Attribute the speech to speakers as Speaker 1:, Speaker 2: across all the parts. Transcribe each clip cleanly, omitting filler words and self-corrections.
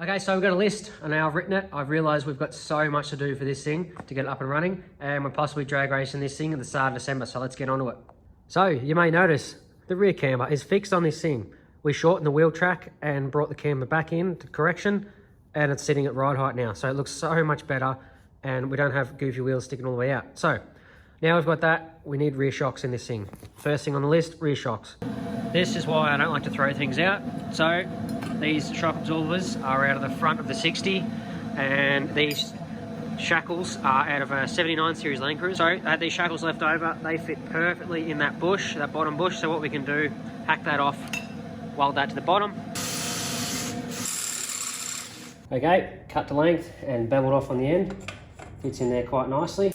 Speaker 1: Okay, so we've got a list, and now I've written it. I've realised we've got so much to do for this thing to get it up and running, and we're possibly drag racing this thing at the start of December, so let's get onto it. So, you may notice the rear camber is fixed on this thing. We shortened the wheel track and brought the camber back in to correction, and it's sitting at ride height now, so it looks so much better, and we don't have goofy wheels sticking all the way out. So, now we've got that, we need rear shocks in this thing. First thing on the list, rear shocks. This is why I don't like to throw things out. So, these shock absorbers are out of the front of the 60, and these shackles are out of a 79 series Land Cruiser. So I had these shackles left over, they fit perfectly in that bush, that bottom bush. So what we can do, hack that off, weld that to the bottom. Okay, cut to length and beveled off on the end. Fits in there quite nicely.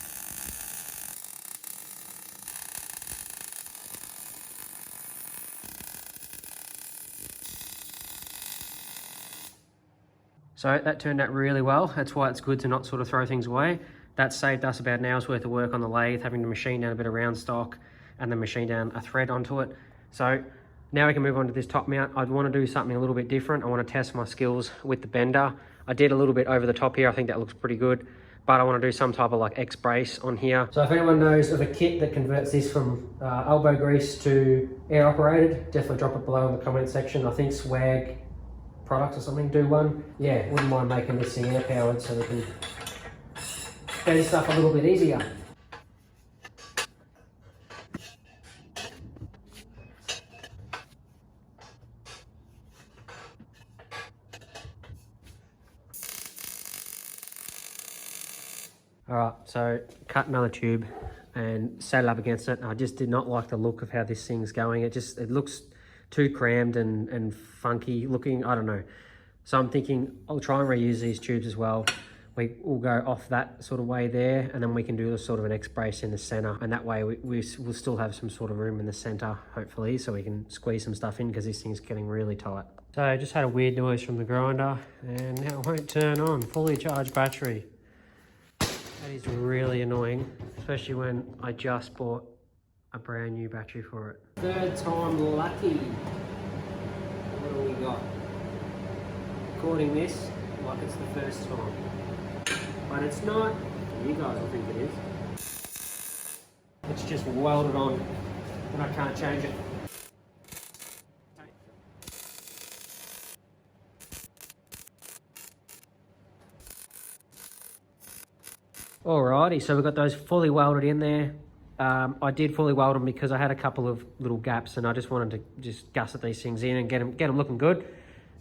Speaker 1: So that turned out really well. That's why it's good to not sort of throw things away. That saved us about an hour's worth of work on the lathe, having to machine down a bit of round stock and then machine down a thread onto it. So now we can move on to this top mount. I'd want to do something a little bit different. I want to test my skills with the bender. I did a little bit over the top here. I think that looks pretty good, but I want to do some type of like X brace on here. So if anyone knows of a kit that converts this from elbow grease to air operated, definitely drop it below in the comment section. I think Swag products or something do one. Yeah, wouldn't mind making this thing air powered so we can do stuff a little bit easier. All right, so cut another tube and sat it up against it. I just did not like the look of how this thing's going. It looks too crammed and funky looking, I don't know. So I'm thinking I'll try and reuse these tubes as well. We will go off that sort of way there, and then we can do a sort of an X brace in the center, and that way we'll still have some sort of room in the center, hopefully, so we can squeeze some stuff in because this thing's getting really tight. So I just had a weird noise from the grinder, and now it won't turn on. Fully charged battery. That is really annoying, especially when I just bought a brand new battery for it. Third time lucky. What do we got? Recording this like it's the first time. But it's not. You guys will think it is. It's just welded on and I can't change it. Alrighty, so we've got those fully welded in there. I did fully weld them because I had a couple of little gaps and I just wanted to just gusset these things in and get them looking good.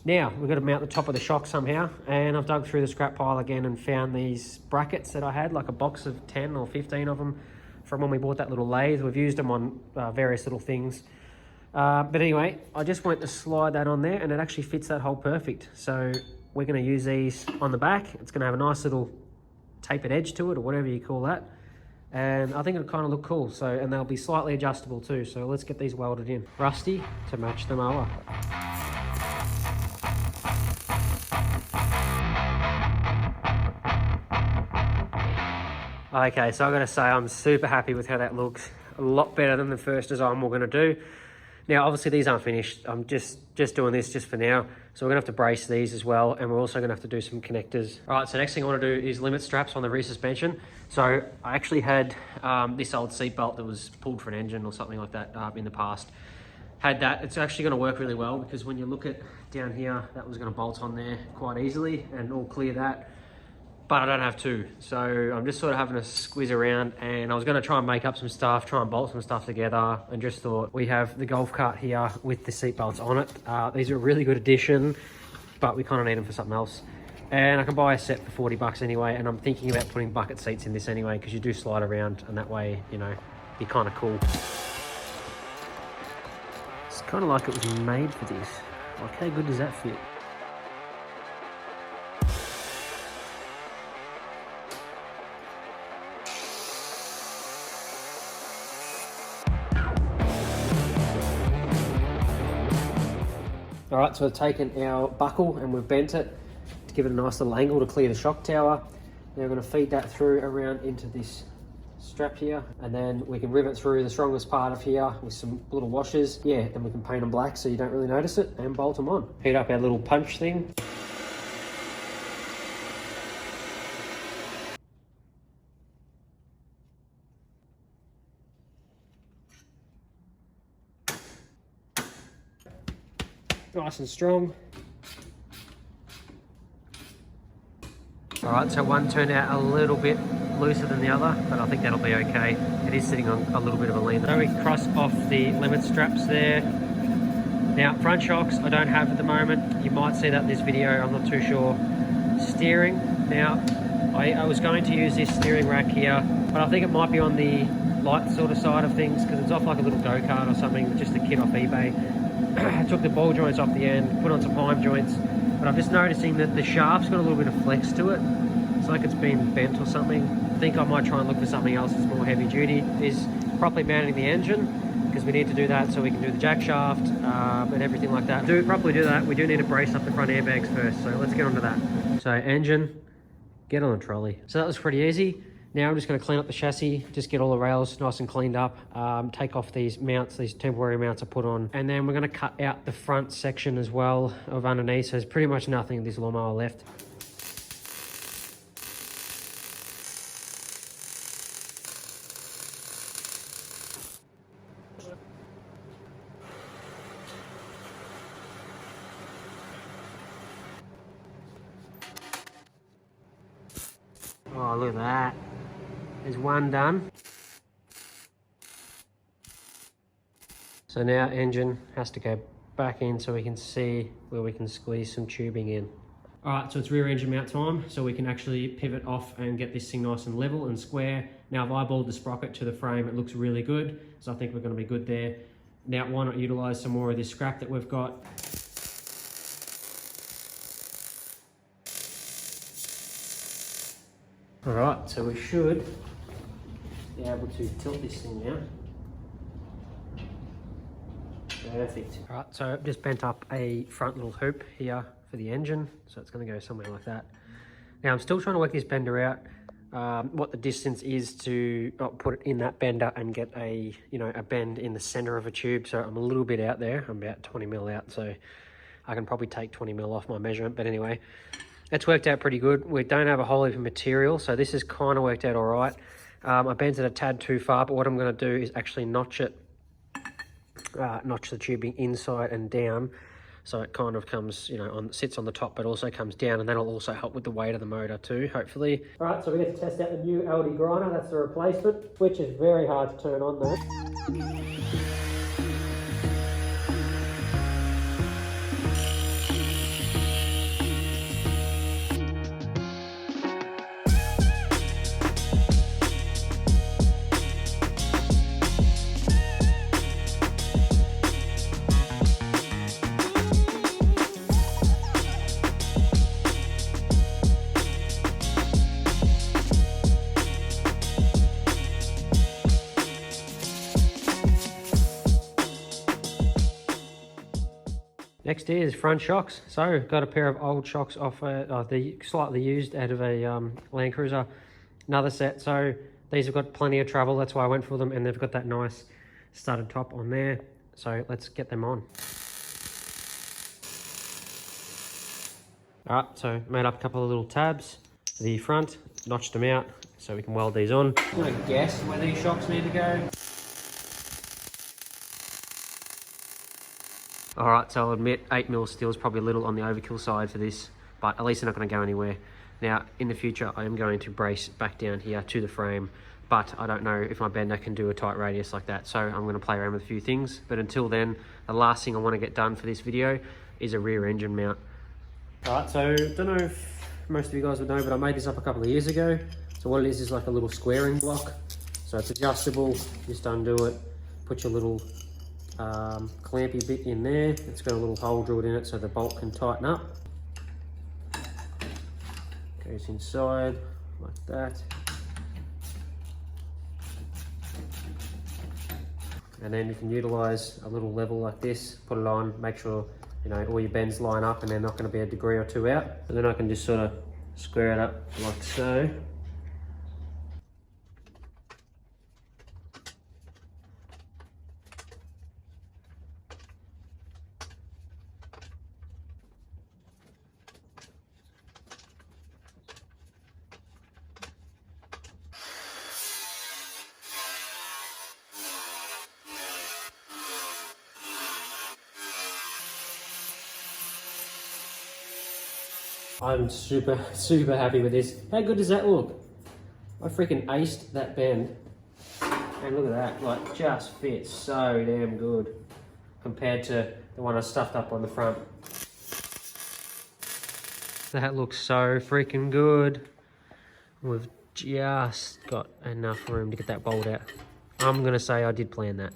Speaker 1: Now, we've got to mount the top of the shock somehow, and I've dug through the scrap pile again and found these brackets that I had, like a box of 10 or 15 of them from when we bought that little lathe. We've used them on various little things. But anyway, I just went to slide that on there and it actually fits that hole perfect. So we're going to use these on the back. It's going to have a nice little tapered edge to it, or whatever you call that. And I think it'll kind of look cool. So, and they'll be slightly adjustable too. So let's get these welded in. Rusty to match the mower. Okay, so I've got to say I'm super happy with how that looks. A lot better than the first design we're going to do. Now, obviously these aren't finished. I'm just doing this just for now. So we're going to have to brace these as well, and we're also going to have to do some connectors. All right, so next thing I want to do is limit straps on the rear suspension. So I actually had this old seat belt that was pulled for an engine or something like that in the past. Had that. It's actually going to work really well because when you look at down here, that was going to bolt on there quite easily and all clear that. But I don't have to, so I'm just sort of having to squeeze around, and I was going to try and make up some stuff, try and bolt some stuff together, and just thought we have the golf cart here with the seat belts on it. These are a really good addition, but we kind of need them for something else. And I can buy a set for 40 bucks anyway, and I'm thinking about putting bucket seats in this anyway, because you do slide around, and that way, you know, be kind of cool. It's kind of like it was made for this. Like, how good does that fit? All right, so we've taken our buckle and we've bent it to give it a nice little angle to clear the shock tower. Now we're going to feed that through around into this strap here, and then we can rivet through the strongest part of here with some little washers. Yeah, then we can paint them black so you don't really notice it and bolt them on. Heat up our little punch thing. nice and strong. All right, so one turned out a little bit looser than the other, but I think that'll be okay. It is sitting on a little bit of a lean. So we cross off the limit straps there. Now, front shocks I don't have at the moment. You might see that in this video, I'm not too sure. Steering, now, I was going to use this steering rack here, but I think it might be on the light sort of side of things because it's off like a little go-kart or something, just a kit off eBay. I took the ball joints off the end, put on some heim joints, but I'm just noticing that the shaft's got a little bit of flex to it. It's like it's been bent or something. I think I might try and look for something else that's more heavy duty. Is properly mounting the engine, because we need to do that so we can do the jack shaft and everything like that. To properly do that, we do need to brace up the front airbags first, so let's get onto that. So engine, get on the trolley. So that was pretty easy. Now I'm just going to clean up the chassis, just get all the rails nice and cleaned up, take off these mounts, these temporary mounts I put on, and then we're going to cut out the front section as well of underneath, so there's pretty much nothing of this lawnmower left. Oh, look at that. There's one done. So now engine has to go back in so we can see where we can squeeze some tubing in. All right, so it's rear engine mount time, so we can actually pivot off and get this thing nice and level and square. Now I've eyeballed the sprocket to the frame, it looks really good, so I think we're gonna be good there. Now why not utilize some more of this scrap that we've got. All right, so we should be able to tilt this thing now. Perfect. All right, so I've just bent up a front little hoop here for the engine, so it's going to go somewhere like that. Now I'm still trying to work this bender out, what the distance is to put it in that bender and get a bend in the center of a tube. So I'm a little bit out there. I'm about 20 mil out, so I can probably take 20 mil off my measurement. But anyway, it's worked out pretty good. We don't have a whole heap of material, so this has kind of worked out all right. I bent it a tad too far, but what I'm going to do is actually notch the tubing inside and down, so it kind of comes, sits on the top, but also comes down, and that'll also help with the weight of the motor too, hopefully. All right, so we get to test out the new LD grinder. That's the replacement, which is very hard to turn on though. Next is front shocks. So got a pair of old shocks off the slightly used out of a Land Cruiser. Another set. So these have got plenty of travel. That's why I went for them, and they've got that nice studded top on there. So let's get them on. All right, so made up a couple of little tabs for the front, notched them out so we can weld these on. I'm gonna guess where these shocks need to go. All right, so I'll admit 8mm steel is probably a little on the overkill side for this, but at least they're not going to go anywhere. Now, in the future, I am going to brace back down here to the frame, but I don't know if my bender can do a tight radius like that, so I'm going to play around with a few things. But until then, the last thing I want to get done for this video is a rear engine mount. All right, so don't know if most of you guys would know, but I made this up a couple of years ago. So what it is like a little squaring block. So it's adjustable, just undo it, put your little clampy bit in there. It's got a little hole drilled in it so the bolt can tighten up. Goes inside like that. And then you can utilize a little level like this, put it on, make sure all your bends line up and they're not going to be a degree or two out. And then I can just sort of square it up like so. I'm super happy with this. How good does that look? I freaking aced that bend. And look at that, like just fits so damn good compared to the one I stuffed up on the front. That looks so freaking good. We've just got enough room to get that bolt out. I'm gonna say I did plan that.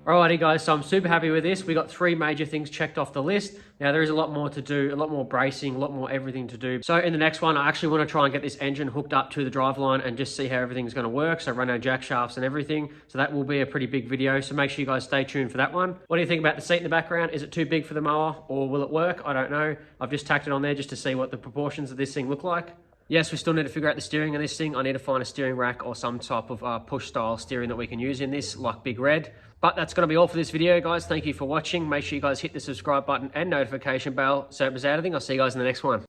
Speaker 1: Alrighty guys, so I'm super happy with this. We got 3 major things checked off the list. Now there is a lot more to do, a lot more bracing, a lot more everything to do. So in the next one, I actually want to try and get this engine hooked up to the driveline and just see how everything's going to work. So run our jack shafts and everything. So that will be a pretty big video. So make sure you guys stay tuned for that one. What do you think about the seat in the background? Is it too big for the mower or will it work? I don't know. I've just tacked it on there just to see what the proportions of this thing look like. Yes, we still need to figure out the steering on this thing. I need to find a steering rack or some type of push style steering that we can use in this, like Big Red. But that's going to be all for this video, guys. Thank you for watching. Make sure you guys hit the subscribe button and notification bell so it was anything. I'll see you guys in the next one.